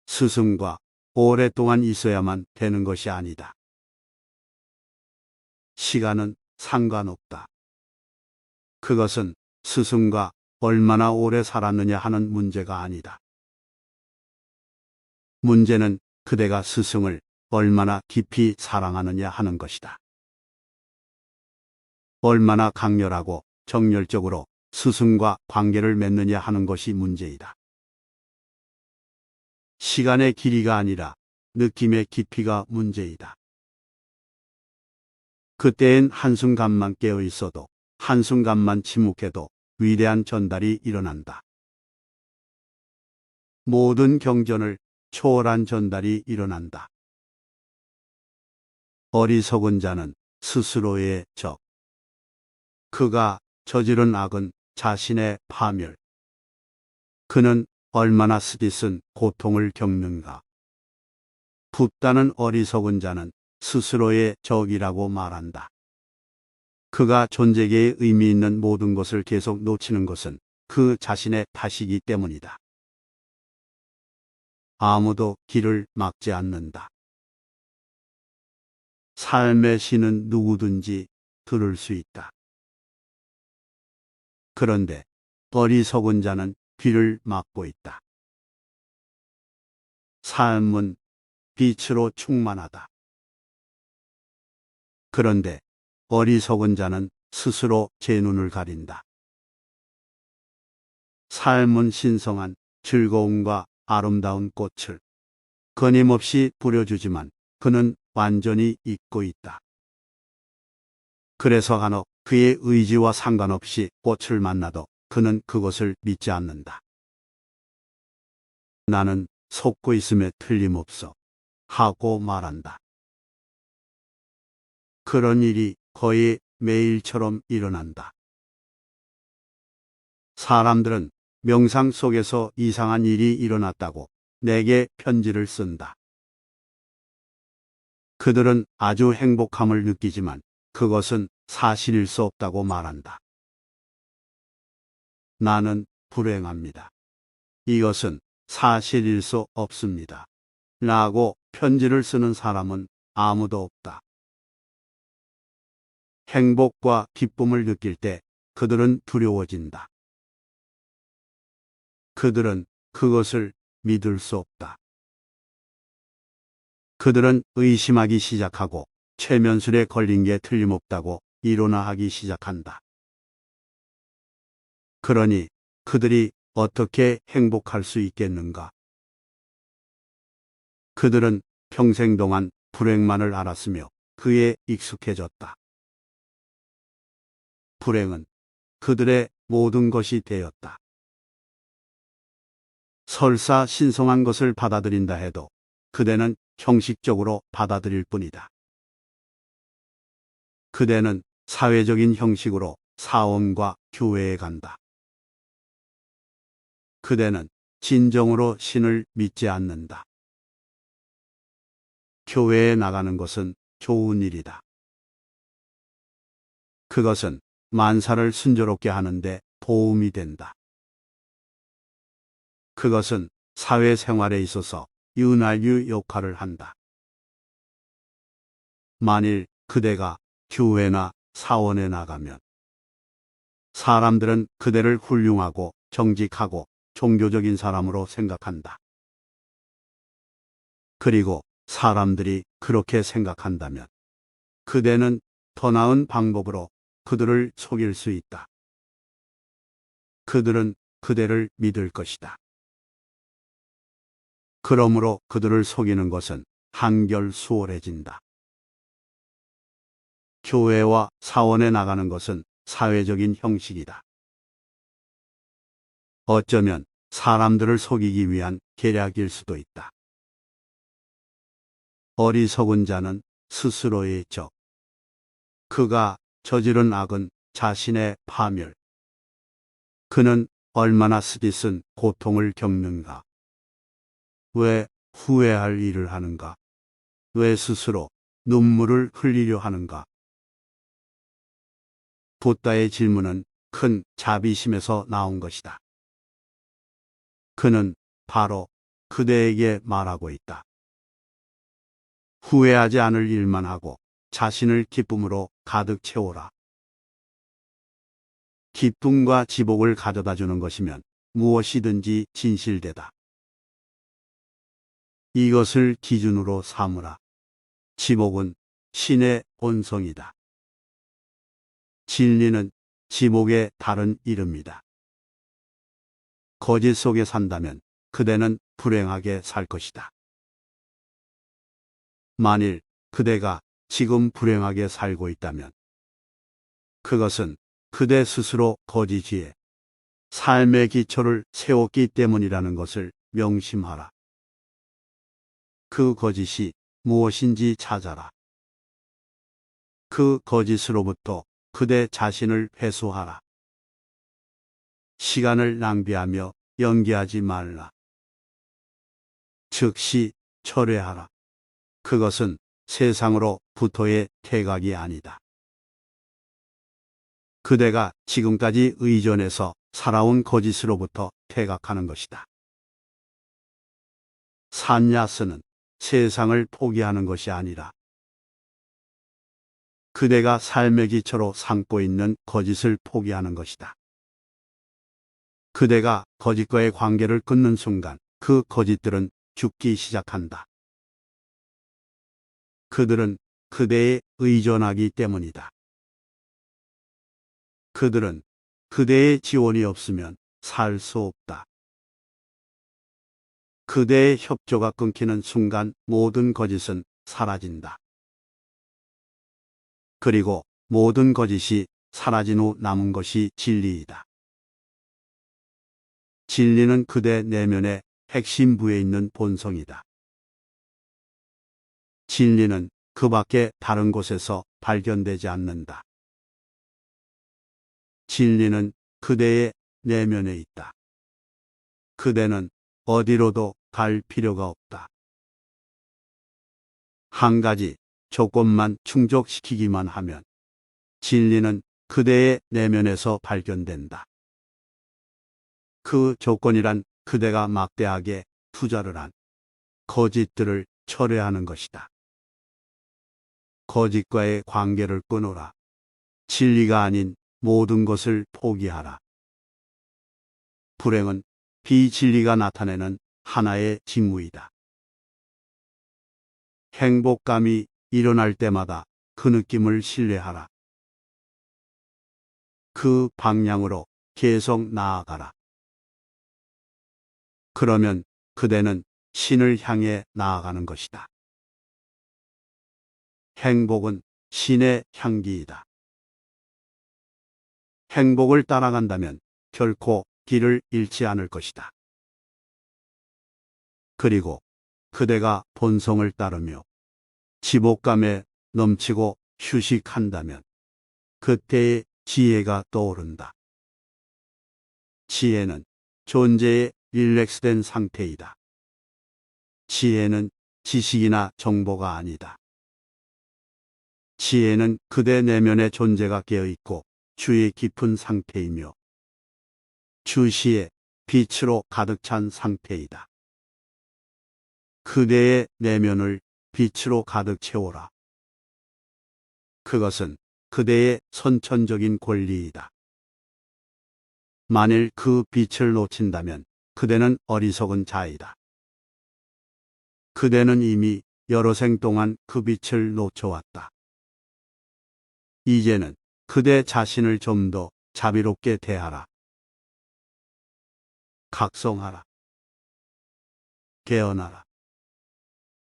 [SPEAKER 1] 스승과 오랫동안 있어야만 되는 것이 아니다. 시간은 상관없다. 그것은 스승과 얼마나 오래 살았느냐 하는 문제가 아니다. 문제는 그대가 스승을 얼마나 깊이 사랑하느냐 하는 것이다. 얼마나 강렬하고 정열적으로 스승과 관계를 맺느냐 하는 것이 문제이다. 시간의 길이가 아니라 느낌의 깊이가 문제이다. 그때엔 한순간만 깨어 있어도, 한순간만 침묵해도 위대한 전달이 일어난다. 모든 경전을 초월한 전달이 일어난다. 어리석은 자는 스스로의 적. 그가 저지른 악은 자신의 파멸. 그는 얼마나 스디쓴 고통을 겪는가. 붓다는 어리석은 자는 스스로의 적이라고 말한다. 그가 존재계에 의미 있는 모든 것을 계속 놓치는 것은 그 자신의 탓이기 때문이다. 아무도 길을 막지 않는다. 삶의 시는 누구든지 들을 수 있다. 그런데 어리석은 자는 귀를 막고 있다. 삶은 빛으로 충만하다. 그런데 어리석은 자는 스스로 제 눈을 가린다. 삶은 신성한 즐거움과 아름다운 꽃을 끊임없이 뿌려주지만 그는 완전히 잊고 있다. 그래서 간혹 그의 의지와 상관없이 꽃을 만나도 그는 그것을 믿지 않는다. 나는 속고 있음에 틀림없어 하고 말한다. 그런 일이 거의 매일처럼 일어난다. 사람들은 명상 속에서 이상한 일이 일어났다고 내게 편지를 쓴다. 그들은 아주 행복함을 느끼지만 그것은 사실일 수 없다고 말한다. 나는 불행합니다. 이것은 사실일 수 없습니다. 라고 편지를 쓰는 사람은 아무도 없다. 행복과 기쁨을 느낄 때 그들은 두려워진다. 그들은 그것을 믿을 수 없다. 그들은 의심하기 시작하고 최면술에 걸린 게 틀림없다고 이론화하기 시작한다. 그러니 그들이 어떻게 행복할 수 있겠는가? 그들은 평생 동안 불행만을 알았으며 그에 익숙해졌다. 불행은 그들의 모든 것이 되었다. 설사 신성한 것을 받아들인다 해도 그대는 형식적으로 받아들일 뿐이다. 그대는 사회적인 형식으로 사원과 교회에 간다. 그대는 진정으로 신을 믿지 않는다. 교회에 나가는 것은 좋은 일이다. 그것은 만사를 순조롭게 하는데 도움이 된다. 그것은 사회생활에 있어서 윤활유 역할을 한다. 만일 그대가 교회나 사원에 나가면 사람들은 그대를 훌륭하고 정직하고 종교적인 사람으로 생각한다. 그리고 사람들이 그렇게 생각한다면 그대는 더 나은 방법으로 그들을 속일 수 있다. 그들은 그대를 믿을 것이다. 그러므로 그들을 속이는 것은 한결 수월해진다. 교회와 사원에 나가는 것은 사회적인 형식이다. 어쩌면 사람들을 속이기 위한 계략일 수도 있다. 어리석은 자는 스스로의 적. 그가 저지른 악은 자신의 파멸. 그는 얼마나 쓰디쓴 고통을 겪는가. 왜 후회할 일을 하는가? 왜 스스로 눈물을 흘리려 하는가? 붓다의 질문은 큰 자비심에서 나온 것이다. 그는 바로 그대에게 말하고 있다. 후회하지 않을 일만 하고 자신을 기쁨으로 가득 채워라. 기쁨과 지복을 가져다 주는 것이면 무엇이든지 진실되다. 이것을 기준으로 삼으라. 지복은 신의 본성이다. 진리는 지복의 다른 이름이다. 거짓 속에 산다면 그대는 불행하게 살 것이다. 만일 그대가 지금 불행하게 살고 있다면 그것은 그대 스스로 거짓 위에 삶의 기초를 세웠기 때문이라는 것을 명심하라. 그 거짓이 무엇인지 찾아라. 그 거짓으로부터 그대 자신을 회수하라. 시간을 낭비하며 연기하지 말라. 즉시 철회하라. 그것은 세상으로 부터의 퇴각이 아니다. 그대가 지금까지 의존해서 살아온 거짓으로부터 퇴각하는 것이다. 산야스는 세상을 포기하는 것이 아니라 그대가 삶의 기초로 삼고 있는 거짓을 포기하는 것이다. 그대가 거짓과의 관계를 끊는 순간 그 거짓들은 죽기 시작한다. 그들은 그대에 의존하기 때문이다. 그들은 그대의 지원이 없으면 살 수 없다. 그대의 협조가 끊기는 순간 모든 거짓은 사라진다. 그리고 모든 거짓이 사라진 후 남은 것이 진리이다. 진리는 그대 내면의 핵심부에 있는 본성이다. 진리는 그 밖에 다른 곳에서 발견되지 않는다. 진리는 그대의 내면에 있다. 그대는 어디로도 갈 필요가 없다. 한 가지 조건만 충족시키기만 하면 진리는 그대의 내면에서 발견된다. 그 조건이란 그대가 막대하게 투자를 한 거짓들을 철회하는 것이다. 거짓과의 관계를 끊어라. 진리가 아닌 모든 것을 포기하라. 불행은 비진리가 나타내는 하나의 징후이다. 행복감이 일어날 때마다 그 느낌을 신뢰하라. 그 방향으로 계속 나아가라. 그러면 그대는 신을 향해 나아가는 것이다. 행복은 신의 향기이다. 행복을 따라간다면 결코 길을 잃지 않을 것이다. 그리고 그대가 본성을 따르며 지복감에 넘치고 휴식한다면 그때의 지혜가 떠오른다. 지혜는 존재의 릴렉스된 상태이다. 지혜는 지식이나 정보가 아니다. 지혜는 그대 내면의 존재가 깨어있고 주의 깊은 상태이며 주시의 빛으로 가득 찬 상태이다. 그대의 내면을 빛으로 가득 채워라. 그것은 그대의 선천적인 권리이다. 만일 그 빛을 놓친다면 그대는 어리석은 자이다. 그대는 이미 여러 생 동안 그 빛을 놓쳐왔다. 이제는 그대 자신을 좀 더 자비롭게 대하라. 각성하라. 깨어나라.